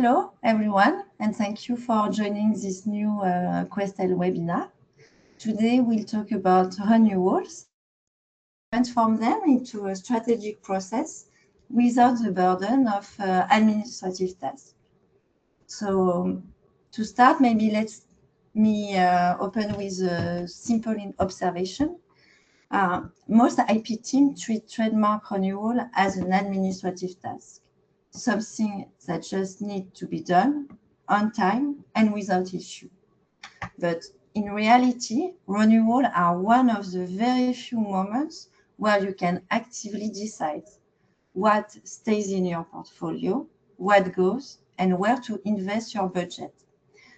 Hello, everyone, and thank you for joining this new Questel webinar. Today, we'll talk about renewals, transform them into a strategic process without the burden of administrative tasks. So, to start, maybe let me open with a simple observation. Most IP teams treat trademark renewal as an administrative task, something that just needs to be done on time and without issue. But in reality, renewals are one of the very few moments where you can actively decide what stays in your portfolio, what goes, and where to invest your budget.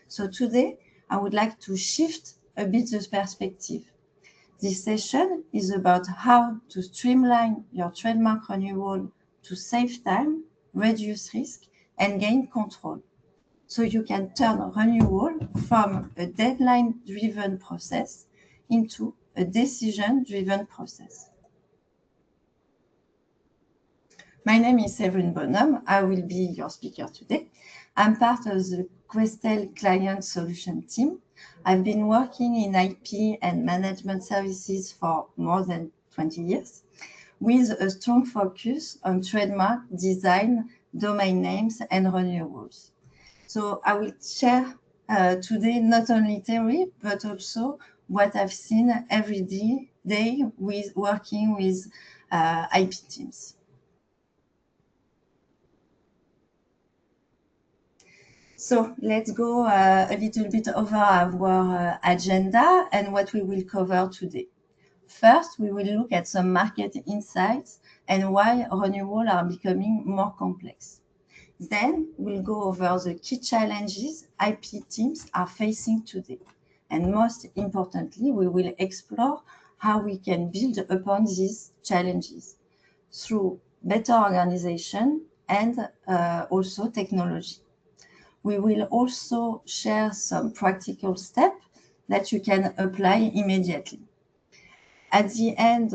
So today, I would like to shift a bit the perspective. This session is about how to streamline your trademark renewal to save time, reduce risk, and gain control. So you can turn renewal from a deadline-driven process into a decision-driven process. My name is Séverine Bonhomme. I will be your speaker today. I'm part of the Questel Client Solution team. I've been working in IP and management services for more than 20 years, with a strong focus on trademark, design, domain names, and renewals. So I will share today not only theory, but also what I've seen every day with working with IP teams. So let's go a little bit over our agenda and what we will cover today. First, we will look at some market insights and why renewals are becoming more complex. Then we'll go over the key challenges IP teams are facing today. And most importantly, we will explore how we can build upon these challenges through better organization and also technology. We will also share some practical steps that you can apply immediately. At the end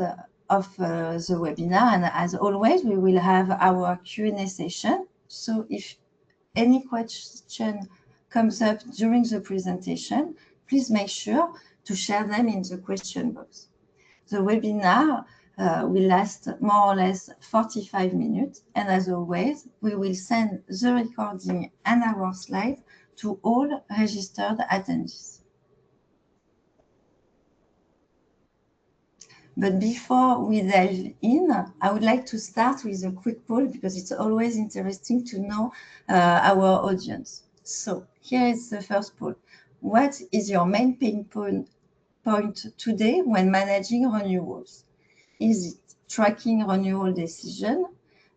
of the webinar, and as always, we will have our Q&A session. So if any question comes up during the presentation, please make sure to share them in the question box. The webinar will last more or less 45 minutes. And as always, we will send the recording and our slides to all registered attendees. But before we dive in, I would like to start with a quick poll because it's always interesting to know our audience. So here is the first poll. What is your main pain point today when managing renewals? Is it tracking renewal decision,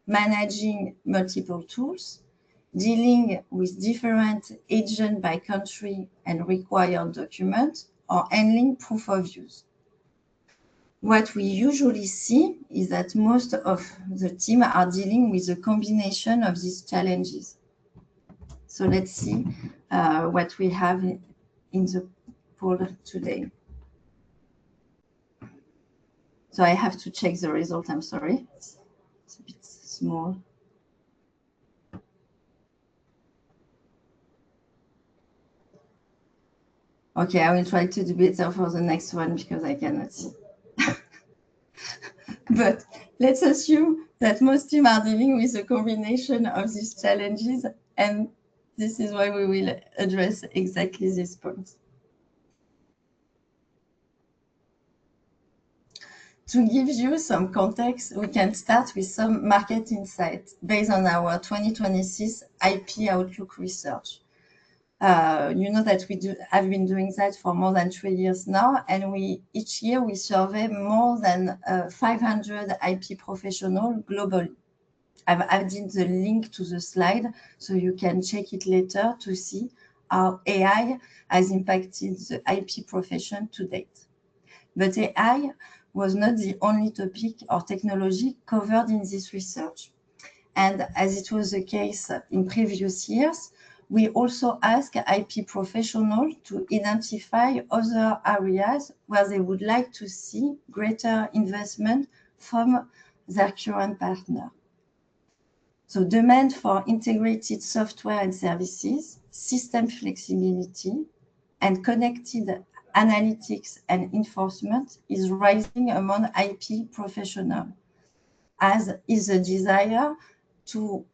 managing multiple tools, dealing with different agents by country and required documents, or handling proof of use? What we usually see is that most of the team are dealing with a combination of these challenges. So let's see what we have in the poll today. So I have to check the result, I'm sorry. It's a bit small. Okay, I will try to do better for the next one because I cannot see. But let's assume that most teams are dealing with a combination of these challenges, and this is why we will address exactly this point. To give you some context, we can start with some market insights based on our 2026 IP Outlook research. You know that have been doing that for more than 3 years now, and each year we survey more than 500 IP professionals globally. I've added the link to the slide so you can check it later to see how AI has impacted the IP profession to date. But AI was not the only topic or technology covered in this research. And as it was the case in previous years, we also asked IP professionals to identify other areas where they would like to see greater investment from their current partner. So demand for integrated software and services, system flexibility, and connected analytics and enforcement is rising among IP professionals, as is the desire to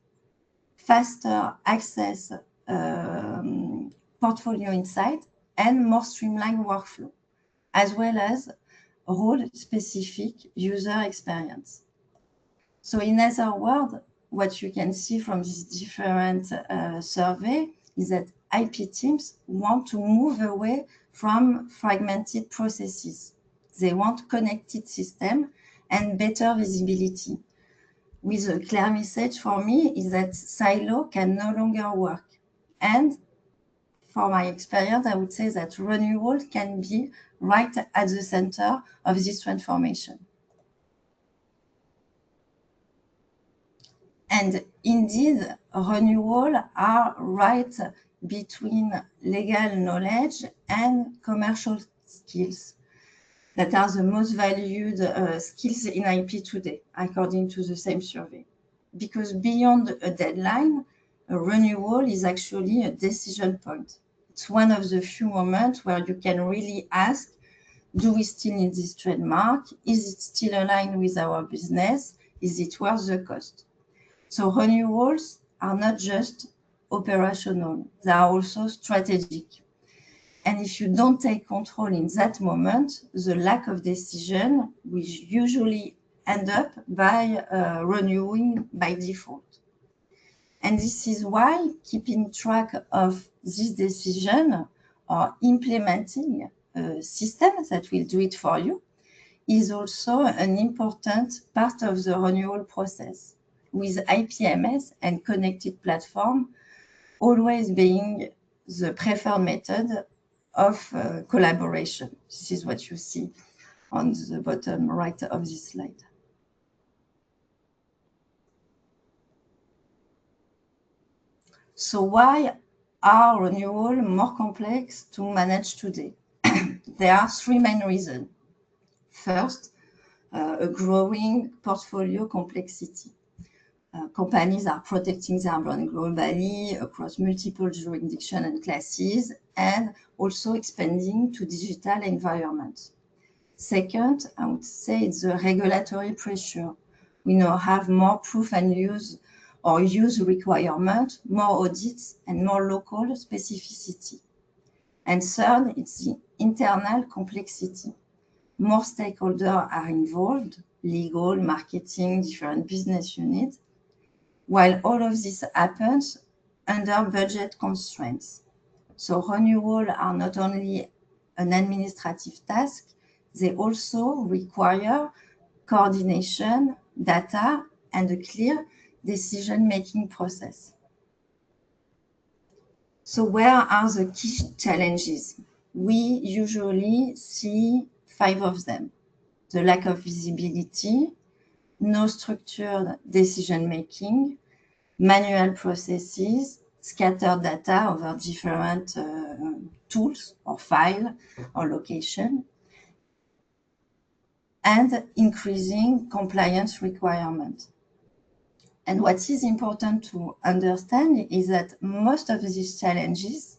faster access portfolio insight and more streamlined workflow, as well as role-specific user experience. So in other words, what you can see from this different survey is that IP teams want to move away from fragmented processes. They want connected system and better visibility. With a clear message for me is that silo can no longer work. And for my experience, I would say that renewal can be right at the center of this transformation. And indeed, renewal are right between legal knowledge and commercial skills that are the most valued skills in IP today, according to the same survey. Because beyond a deadline, a renewal is actually a decision point. It's one of the few moments where you can really ask, do we still need this trademark? Is it still aligned with our business? Is it worth the cost? So renewals are not just operational, they are also strategic. And if you don't take control in that moment, the lack of decision will usually end up by renewing by default. And this is why keeping track of this decision or implementing a system that will do it for you is also an important part of the renewal process, with IPMS and connected platform always being the preferred method of collaboration. This is what you see on the bottom right of this slide. So why are renewal more complex to manage today? There are three main reasons. First, a growing portfolio complexity. Companies are protecting their brand globally across multiple jurisdictions and classes, and also expanding to digital environments. Second, I would say it's the regulatory pressure. We now have more proof and use or use requirement, more audits, and more local specificity. And third, it's the internal complexity. More stakeholders are involved, legal, marketing, different business units, while all of this happens under budget constraints. So renewals are not only an administrative task, they also require coordination, data, and a clear decision-making process. So where are the key challenges? We usually see 5 of them. The lack of visibility, no structured decision-making, manual processes, scattered data over different tools or file or location, and increasing compliance requirements. And what is important to understand is that most of these challenges,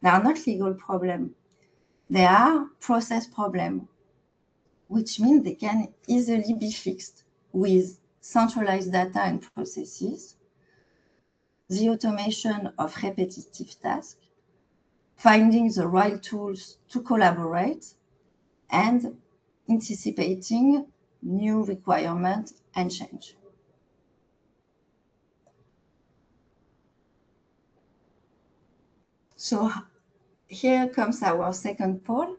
they are not legal problems. They are process problems, which means they can easily be fixed with centralized data and processes, the automation of repetitive tasks, finding the right tools to collaborate, and anticipating new requirements and change. So here comes our second poll.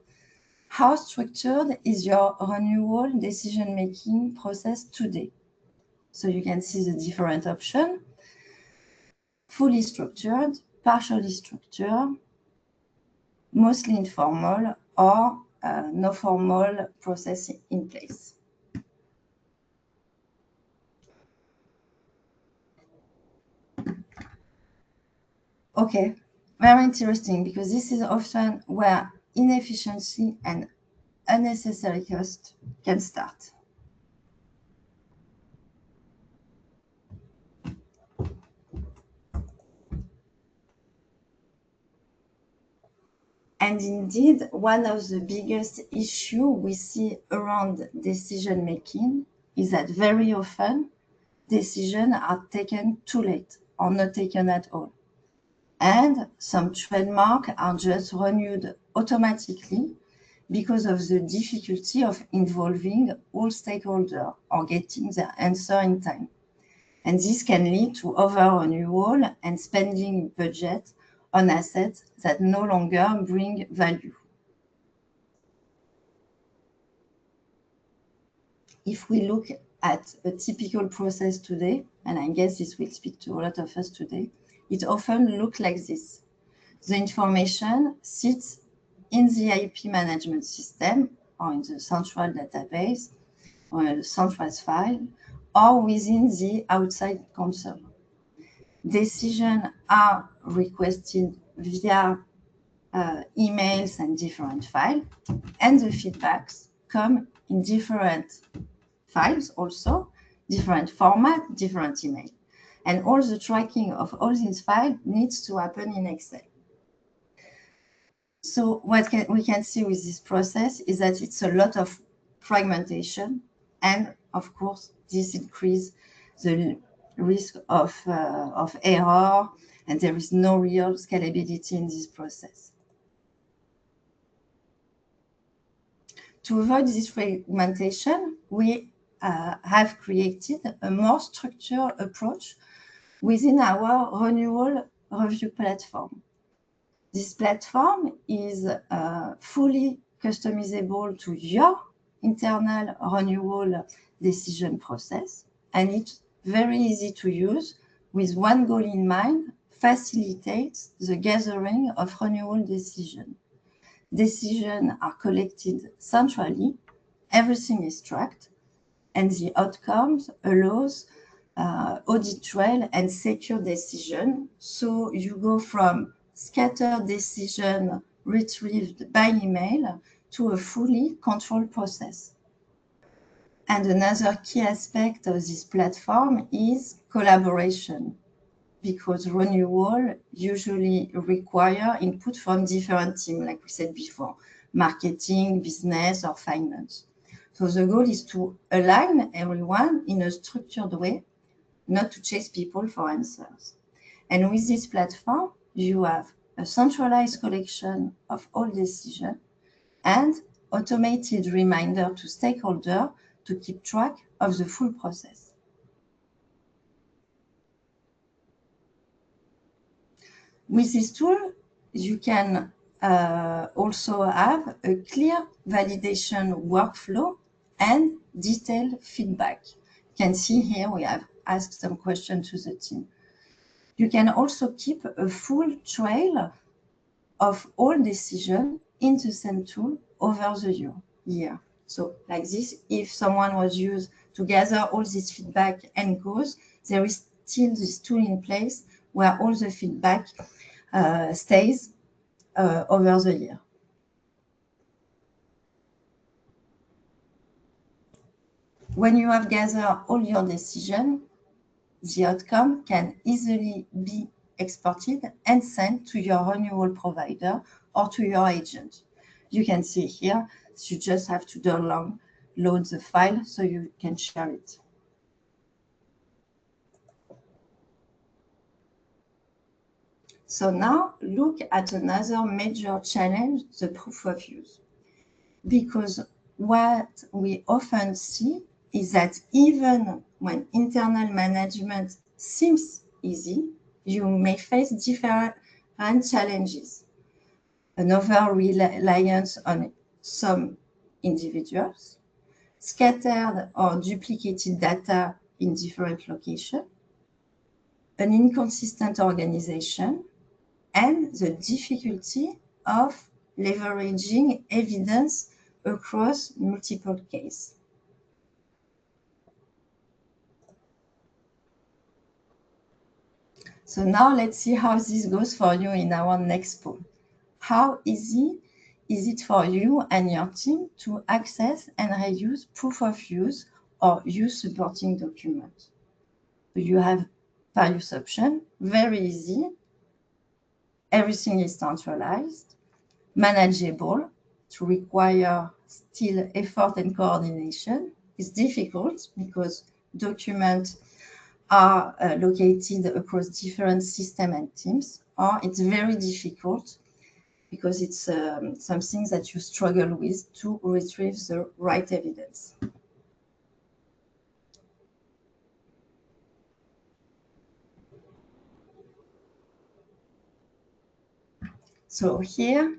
How structured is your renewal decision-making process today? So you can see the different options: fully structured, partially structured, mostly informal, or no formal process in place. Okay, very interesting, because this is often where inefficiency and unnecessary cost can start. And indeed, one of the biggest issues we see around decision making is that very often decisions are taken too late or not taken at all. And some trademarks are just renewed automatically because of the difficulty of involving all stakeholders or getting their answer in time. And this can lead to over-renewal and spending budget on assets that no longer bring value. If we look at a typical process today, and I guess this will speak to a lot of us today, it often looks like this. The information sits in the IP management system or in the central database or a central file or within the outside console. Decisions are requested via emails and different files, and the feedbacks come in different files also, different format, different email. And all the tracking of all these files needs to happen in Excel. So what we can see with this process is that it's a lot of fragmentation, and of course, this increases the risk of error, and there is no real scalability in this process. To avoid this fragmentation, we have created a more structured approach within our renewal review platform. This platform is fully customizable to your internal renewal decision process, and it's very easy to use with one goal in mind: facilitates the gathering of renewal decisions. Decisions are collected centrally, everything is tracked, and the outcomes allows audit trail and secure decision. So you go from scattered decision retrieved by email to a fully controlled process. And another key aspect of this platform is collaboration, because renewal usually require input from different teams, like we said before, marketing, business, or finance. So the goal is to align everyone in a structured way, not to chase people for answers. And with this platform, you have a centralized collection of all decisions and automated reminder to stakeholders to keep track of the full process. With this tool, you can also have a clear validation workflow and detailed feedback. You can see here we have asked some questions to the team. You can also keep a full trail of all decisions in the same tool over the year. So like this, if someone was used to gather all this feedback and goes, there is still this tool in place where all the feedback stays over the year. When you have gathered all your decisions, the outcome can easily be exported and sent to your renewal provider or to your agent. You can see here, you just have to download the file so you can share it. So now look at another major challenge, the proof of use. Because what we often see is that even when internal management seems easy, you may face different challenges. An over-reliance on some individuals, scattered or duplicated data in different locations, an inconsistent organization, and the difficulty of leveraging evidence across multiple cases. So now let's see how this goes for you in our next poll. How easy is it for you and your team to access and reuse proof of use or use supporting documents? So you have various options, very easy. Everything is centralized. manageable, to require still effort and coordination. It's difficult because documents are located across different systems and teams, or it's very difficult because it's something that you struggle with to retrieve the right evidence. So here,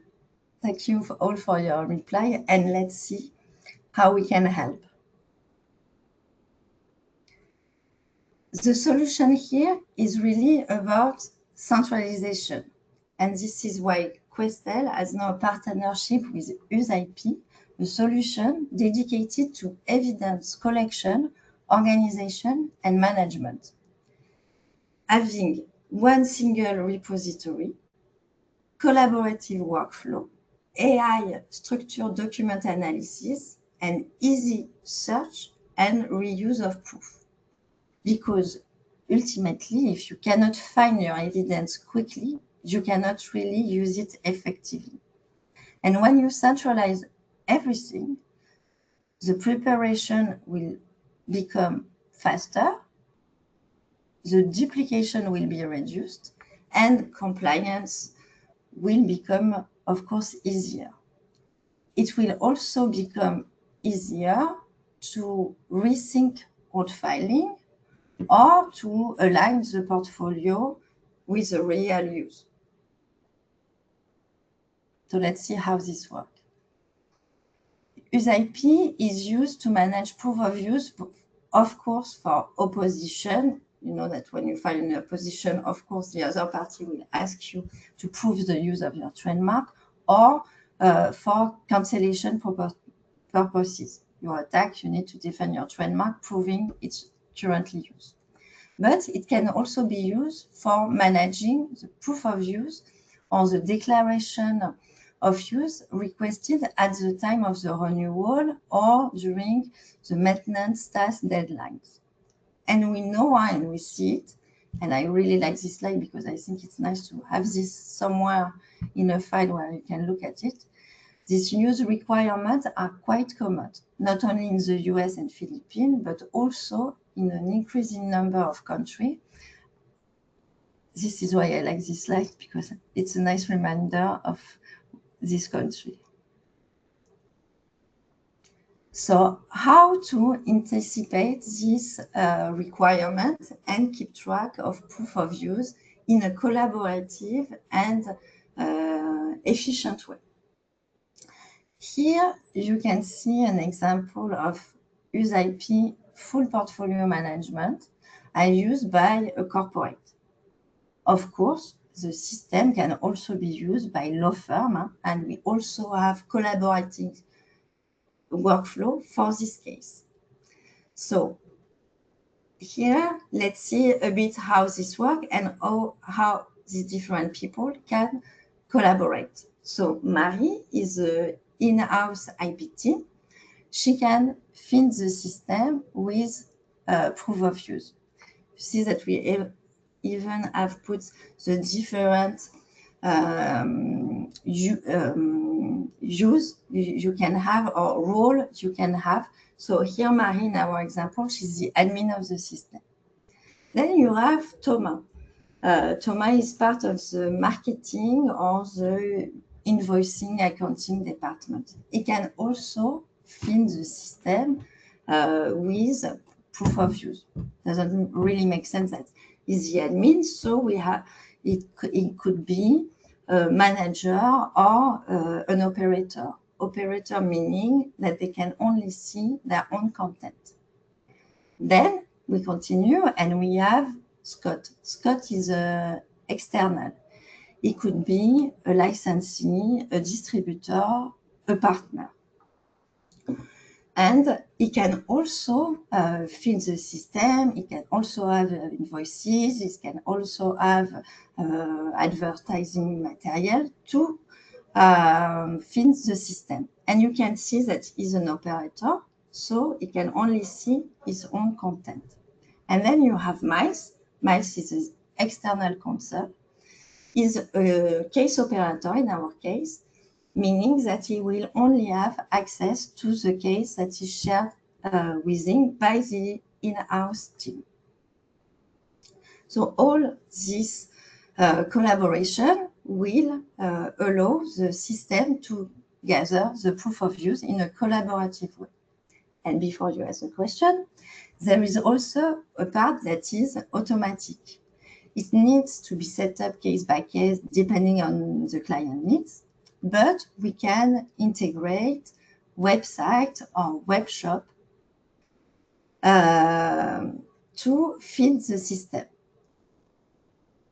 thank you all for your reply, and let's see how we can help. The solution here is really about centralization. And this is why Questel has now a partnership with UseIP, a solution dedicated to evidence collection, organization, and management. Having one single repository, collaborative workflow, AI structured document analysis, and easy search and reuse of proof. Because ultimately, if you cannot find your evidence quickly, you cannot really use it effectively. And when you centralize everything, the preparation will become faster, the duplication will be reduced, and compliance will become, of course, easier. It will also become easier to rethink old filing or to align the portfolio with the real use. So let's see how this works. UseIP is used to manage proof of use, of course, for opposition. You know that when you file an opposition, of course, the other party will ask you to prove the use of your trademark, or for cancellation purposes. Your attack, you need to defend your trademark, proving it's currently used. But it can also be used for managing the proof of use or the declaration of use requested at the time of the renewal or during the maintenance task deadlines. And we know why, and we see it. And I really like this slide because I think it's nice to have this somewhere in a file where you can look at it. These use requirements are quite common, not only in the US and Philippines, but also in an increasing number of countries. This is why I like this slide, because it's a nice reminder of this country. So how to anticipate this requirement and keep track of proof of use in a collaborative and efficient way? Here you can see an example of UseIP full portfolio management used by a corporate. Of course, the system can also be used by law firm, and we also have collaborating workflow for this case. So here, let's see a bit how this works and how these different people can collaborate. So Marie is an in-house IP team. She can feed the system with proof of use. You see that we even have put the different use you can have or role you can have. So here, Marie, in our example, she's the admin of the system. Then you have Thomas. Thomas is part of the marketing or the invoicing accounting department. He can also feed the system with proof of use. Doesn't really make sense that he's the admin, so we have it could be a manager or an operator. Operator meaning that they can only see their own content. Then we continue and we have Scott. Scott is an external. He could be a licensee, a distributor, a partner. And he can also fill the system. He can also have invoices. He can also have advertising material to fill the system. And you can see that he's an operator, so he can only see his own content. And then you have Miles. Miles is an external counsel. He's a case operator in our case, meaning that he will only have access to the case that is shared with him by the in-house team. So all this collaboration will allow the system to gather the proof of use in a collaborative way. And before you ask a question, there is also a part that is automatic. It needs to be set up case by case depending on the client needs, but we can integrate website or web shop to feed the system.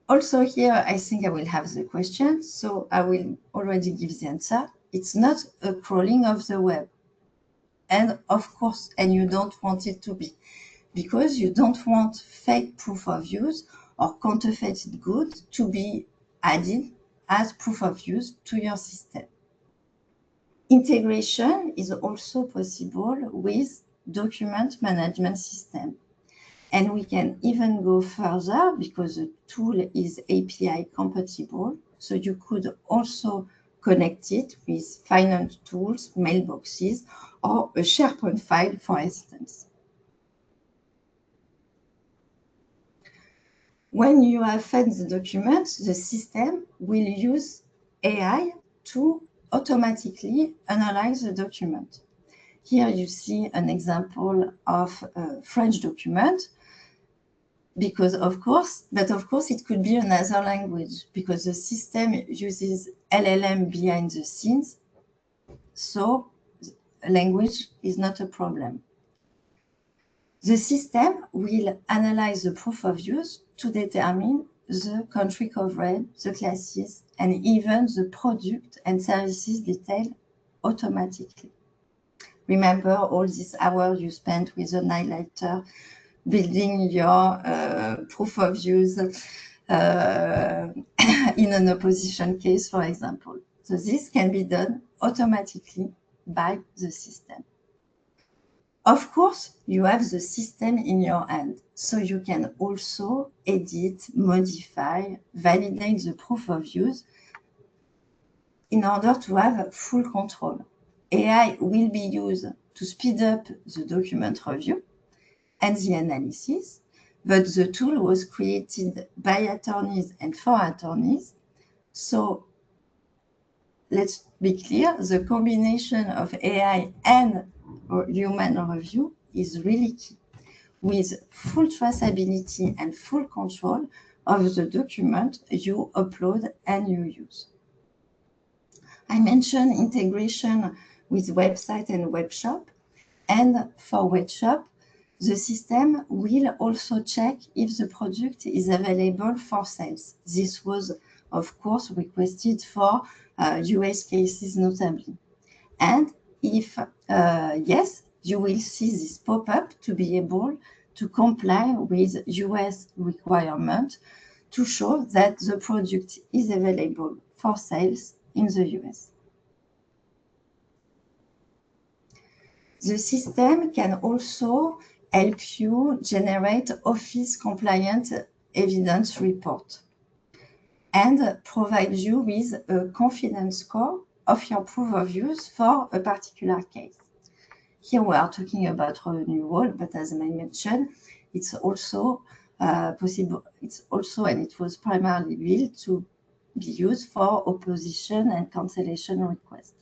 Also here, I think I will have the question, so I will already give the answer. It's not a crawling of the web. And of course, and you don't want it to be, because you don't want fake proof of use or counterfeited goods to be added as proof of use to your system. Integration is also possible with document management system. And we can even go further because the tool is API compatible. So you could also connect it with finance tools, mailboxes, or a SharePoint file, for instance. When you have fed the document, the system will use AI to automatically analyze the document. Here you see an example of a French document, because of course it could be another language because the system uses LLM behind the scenes, so language is not a problem. The system will analyze the proof of use to determine the country coverage, the classes, and even the product and services detail automatically. Remember all these hours you spent with an highlighter building your proof of use in an opposition case, for example. So this can be done automatically by the system. Of course, you have the system in your hand, so you can also edit, modify, validate the proof of use in order to have full control. AI will be used to speed up the document review and the analysis, but the tool was created by attorneys and for attorneys. So let's be clear, the combination of AI and human review is really key, with full traceability and full control of the document you upload and you use. I mentioned integration with website and web shop, and for web shop, the system will also check if the product is available for sales. This was, of course, requested for US cases notably. And if yes, you will see this pop-up to be able to comply with US requirement to show that the product is available for sales in the US. The system can also help you generate office compliant evidence report and provide you with a confidence score of your proof of use for a particular case. Here we are talking about renewal, but as I mentioned, it's also possible. It's also, and it was primarily built to be used for opposition and cancellation requests.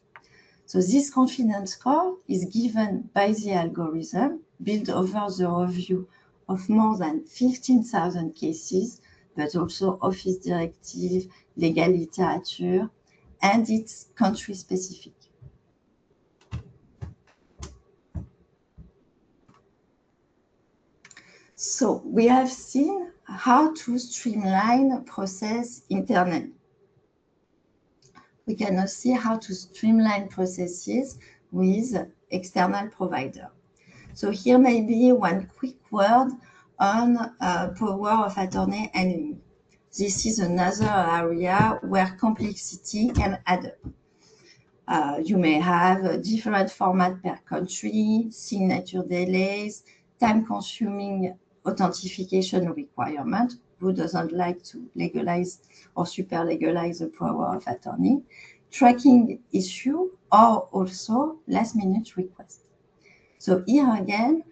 So this confidence score is given by the algorithm built over the review of more than 15,000 cases, but also office directive, legal literature, and it's country specific. So we have seen how to streamline process internally. We can now see how to streamline processes with external provider. So here may be one quick word on power of attorney and this is another area where complexity can add up. You may have a different format per country, signature delays, time-consuming authentication requirement. Who doesn't like to legalize or super legalize the power of attorney? tracking issue, or also last-minute request. So here again,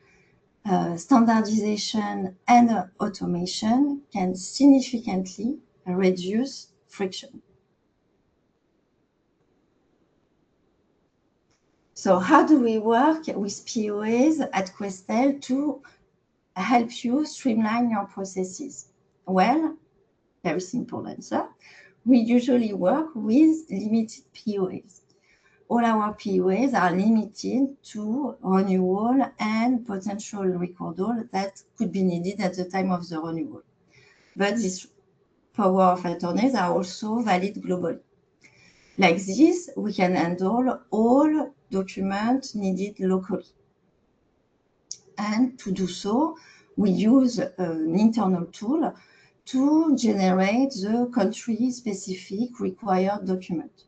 standardization and automation can significantly reduce friction. So how do we work with POAs at Questel to help you streamline your processes? Well, very simple answer. We usually work with limited POAs. All our POAs are limited to renewal and potential recordal that could be needed at the time of the renewal. But these power of attorneys are also valid globally. Like this, we can handle all documents needed locally. And to do so, we use an internal tool to generate the country-specific required document.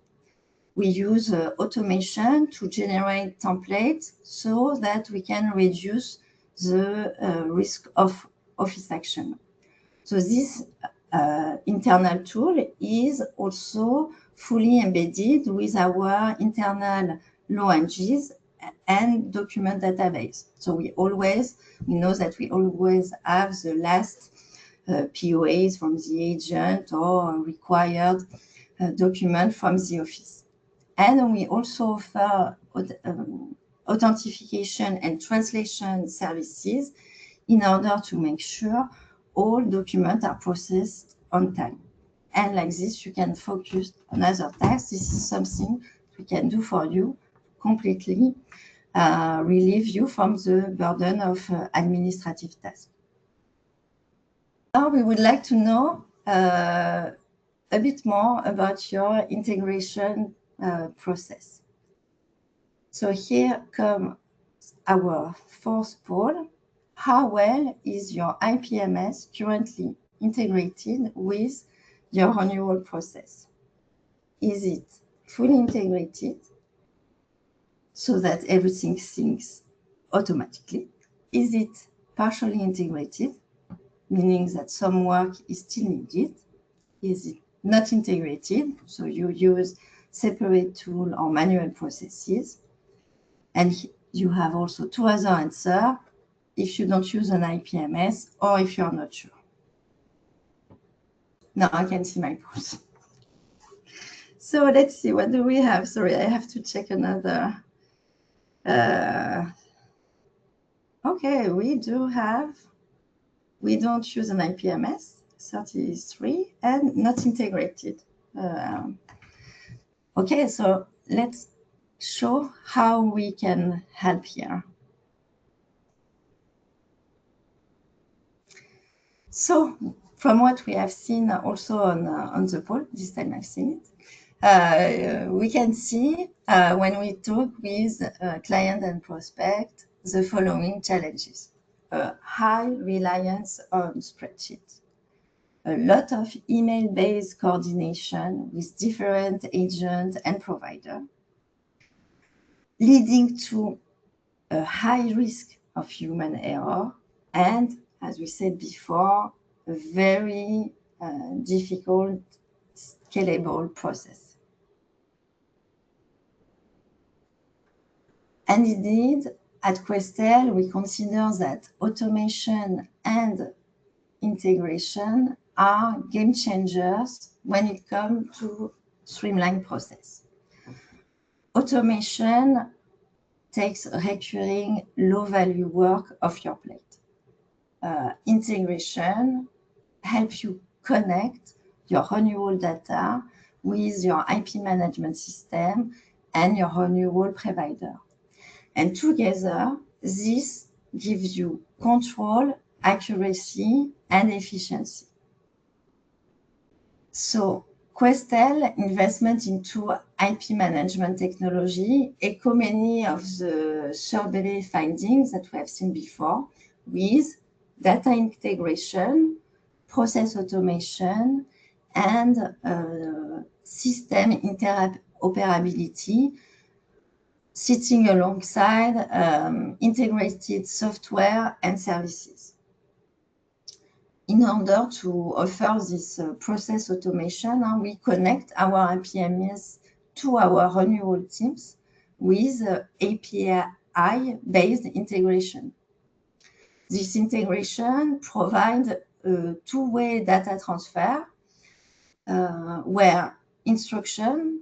We use automation to generate templates so that we can reduce the risk of office action. So this internal tool is also fully embedded with our internal law engines and document database. So we know that we always have the last POAs from the agent or required document from the office. And we also offer authentication and translation services in order to make sure all documents are processed on time. And like this, you can focus on other tasks. This is something we can do for you, completely relieve you from the burden of administrative tasks. Now we would like to know a bit more about your integration process. So here comes our fourth poll. How well is your IPMS currently integrated with your renewal process? Is it fully integrated so that everything syncs automatically? Is it partially integrated, meaning that some work is still needed? Is it not integrated, so you use separate tool or manual processes? And you have also two other answers if you don't use an IPMS or if you're not sure. Now I can see my polls. So let's see, what do we have? Sorry, I have to check another. Okay, we don't use an IPMS, 33, and not integrated. Okay, so let's show how we can help here. So from what we have seen also on the poll, this time I've seen it, we can see when we talk with client and prospect, the following challenges. High reliance on spreadsheets, a lot of email-based coordination with different agents and providers, leading to a high risk of human error, and, as we said before, a very difficult scalable process. And indeed, at Questel, we consider that automation and integration are game changers when it comes to streamline process. Automation takes recurring low-value work off your plate. Integration helps you connect your renewal data with your IP management system and your renewal provider. And together, this gives you control, accuracy, and efficiency. So Questel investment into IP management technology echo many of the survey findings that we have seen before, with data integration, process automation, and system interoperability sitting alongside integrated software and services. In order to offer this process automation, we connect our IPMS to our renewal teams with API-based integration. This integration provides a two-way data transfer where instruction,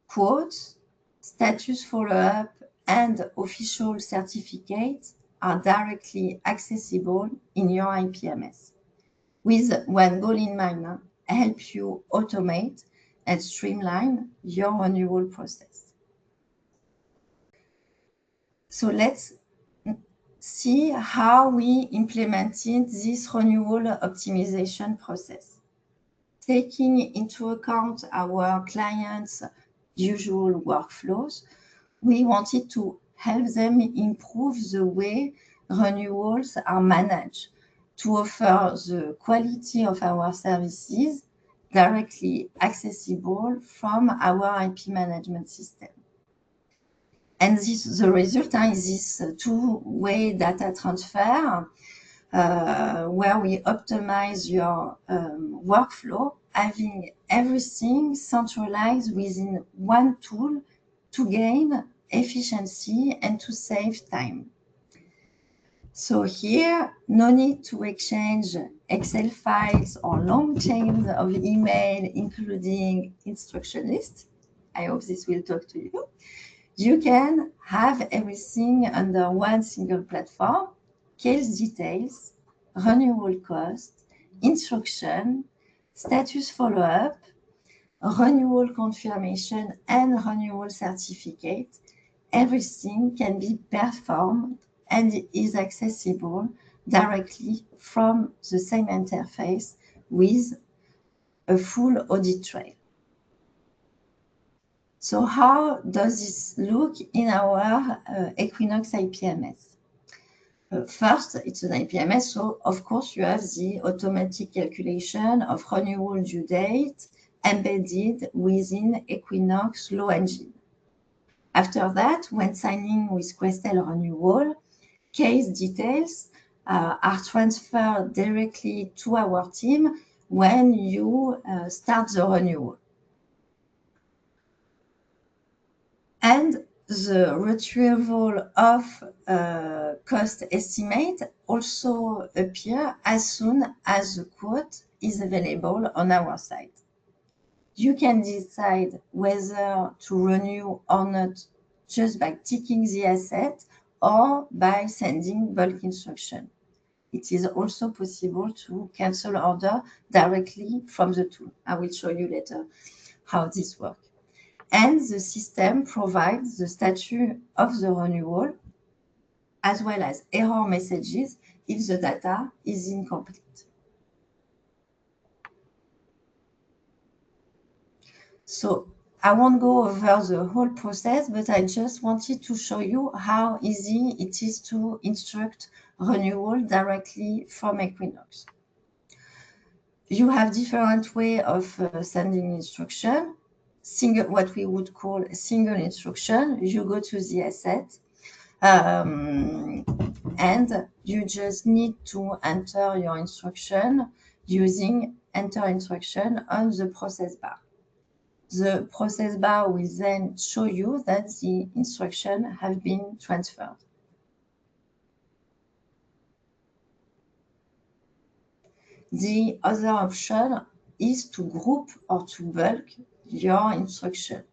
quotes, status follow-up, and official certificates are directly accessible in your IPMS, with one goal in mind: help you automate and streamline your renewal process. So let's see how we implemented this renewal optimization process. Taking into account our clients' usual workflows, we wanted to help them improve the way renewals are managed to offer the quality of our services directly accessible from our IP management system. And the result is this two-way data transfer where we optimize your workflow, having everything centralized within one tool to gain efficiency and to save time. So here, no need to exchange Excel files or long chains of email, including instruction lists. I hope this will talk to you. You can have everything under one single platform: case details, renewal cost, instruction, status follow-up, renewal confirmation, and renewal certificate. Everything can be performed and is accessible directly from the same interface with a full audit trail. So how does this look in our Equinox IPMS? First, it's an IPMS, so of course you have the automatic calculation of renewal due date embedded within Equinox Law Engine. After that, when signing with Questel Renewal, case details are transferred directly to our team when you start the renewal. And the retrieval of cost estimate also appear as soon as the quote is available on our site. You can decide whether to renew or not just by ticking the asset or by sending bulk instruction. It is also possible to cancel order directly from the tool. I will show you later how this works. And the system provides the status of the renewal as well as error messages if the data is incomplete. So I won't go over the whole process, but I just wanted to show you how easy it is to instruct renewal directly from Equinox. You have different way of sending instruction. What we would call a single instruction. You go to the asset and you just need to enter your instruction using enter instruction on the process bar. The process bar will then show you that the instruction have been transferred. The other option is to group or to bulk your instruction.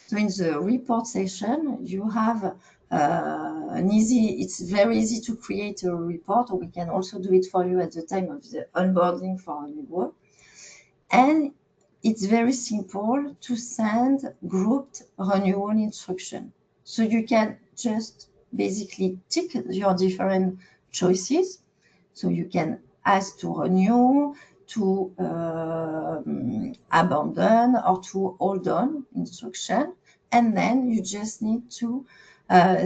So in the report section, you have it's very easy to create a report, or we can also do it for you at the time of the onboarding for renewal. And it's very simple to send grouped renewal instruction. So you can just basically tick your different choices. So you can ask to renew, to abandon, or to hold on instruction. And then you just need to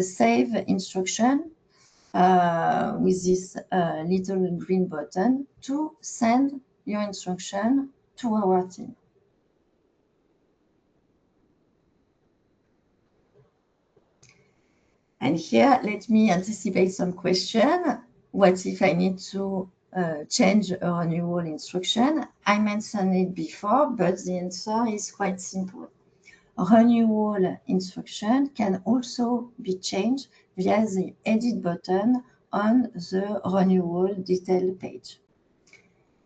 save instruction with this little green button to send your instruction to our team. And here, let me anticipate some question. What if I need to change a renewal instruction? I mentioned it before, but the answer is quite simple. renewal instruction can also be changed via the edit button on the renewal detail page.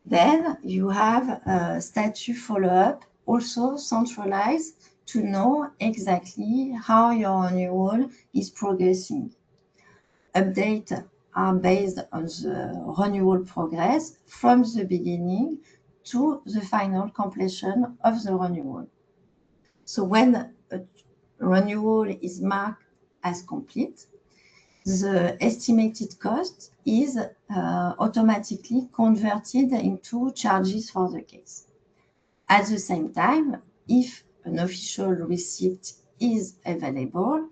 Then you have a status follow-up, also centralized to know exactly how your renewal is progressing. Updates are based on the renewal progress from the beginning to the final completion of the renewal. So when a renewal is marked as complete, the estimated cost is automatically converted into charges for the case. At the same time, if an official receipt is available,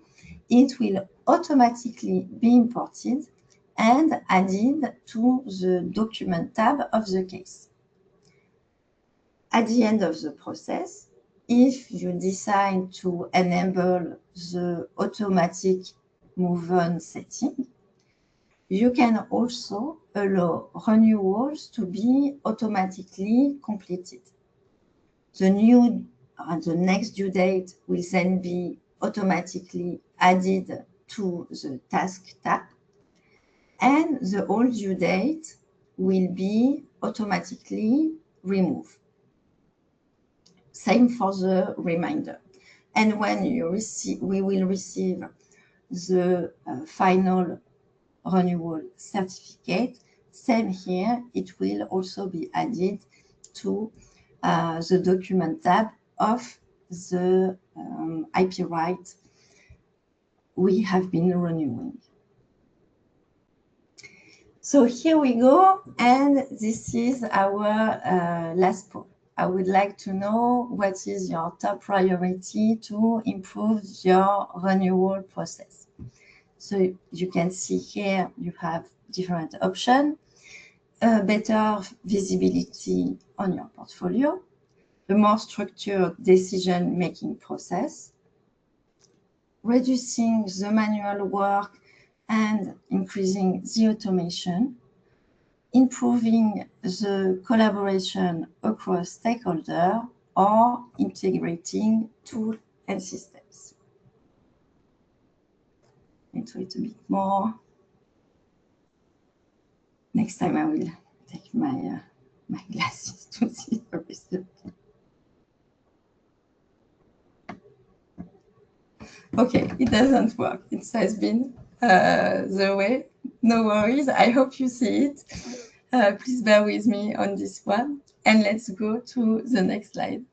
it will automatically be imported and added to the document tab of the case. At the end of the process, if you decide to enable the automatic move-on setting, you can also allow renewals to be automatically completed. The next due date will then be automatically added to the task tab, and the old due date will be automatically removed. Same for the reminder. And when we will receive the final renewal certificate, same here, it will also be added to the document tab of the IP right we have been renewing. So here we go, and this is our last poll. I would like to know what is your top priority to improve your renewal process. So you can see here you have different options, better visibility on your portfolio, a more structured decision-making process, reducing the manual work and increasing the automation, improving the collaboration across stakeholders, or integrating tools and systems. Let's wait a bit more. Next time I will take my glasses to see the result. Okay, it doesn't work. It has been the way. No worries. I hope you see it. Please bear with me on this one. And let's go to the next slide.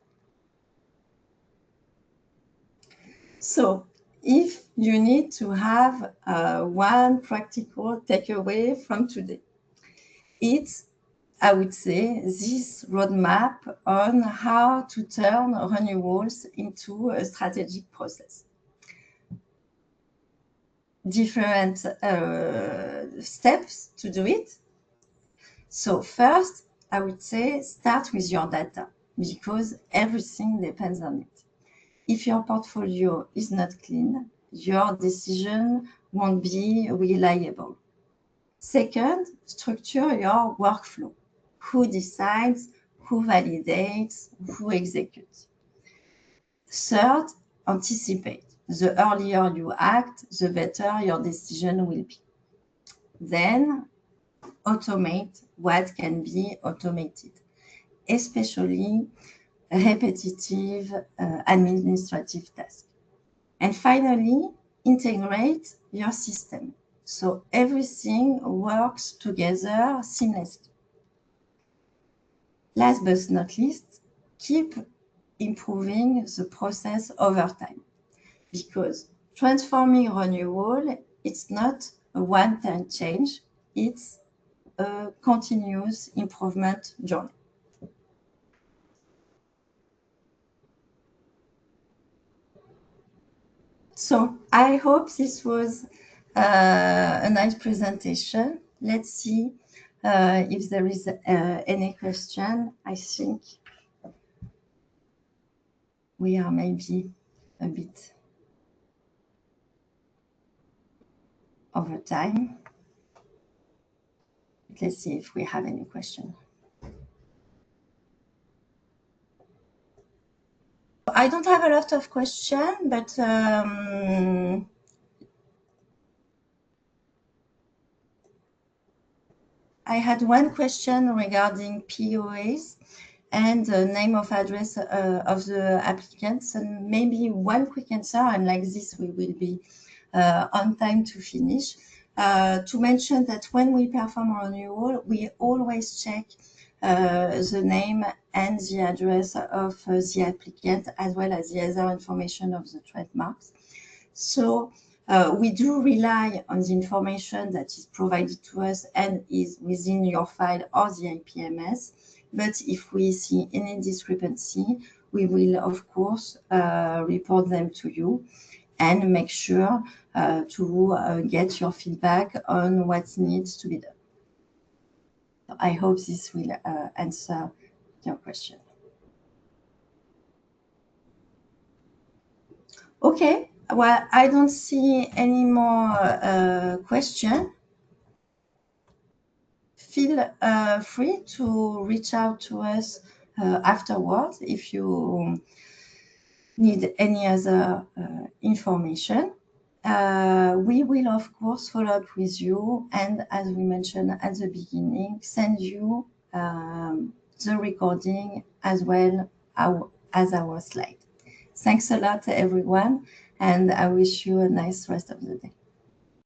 So if you need to have one practical takeaway from today, it's, I would say, this roadmap on how to turn renewals into a strategic process. Different steps to do it. So first, I would say start with your data, because everything depends on it. If your portfolio is not clean, your decision won't be reliable. Second, structure your workflow. Who decides, who validates, who executes. Third, anticipate. The earlier you act, the better your decision will be. Then, automate what can be automated, especially repetitive administrative tasks. And finally, integrate your system so everything works together seamlessly. Last but not least, keep improving the process over time, because transforming renewal, it's not a one-time change, it's a continuous improvement journey. So I hope this was a nice presentation. Let's see if there is any question. I think we are maybe a bit over time. Let's see if we have any question. I don't have a lot of questions, but I had one question regarding POAs and the name of address of the applicants, and maybe one quick answer, and like this we will be on time to finish. To mention that when we perform a renewal, we always check the name and the address of the applicant, as well as the other information of the trademarks. So we do rely on the information that is provided to us and is within your file or the IPMS. But if we see any discrepancy, we will, of course, report them to you and make sure to get your feedback on what needs to be done. I hope this will answer your question. Okay, well, I don't see any more questions. Feel free to reach out to us afterwards if you need any other information. We will, of course, follow up with you, and as we mentioned at the beginning, send you the recording as well as our slide. Thanks a lot, everyone, and I wish you a nice rest of the day.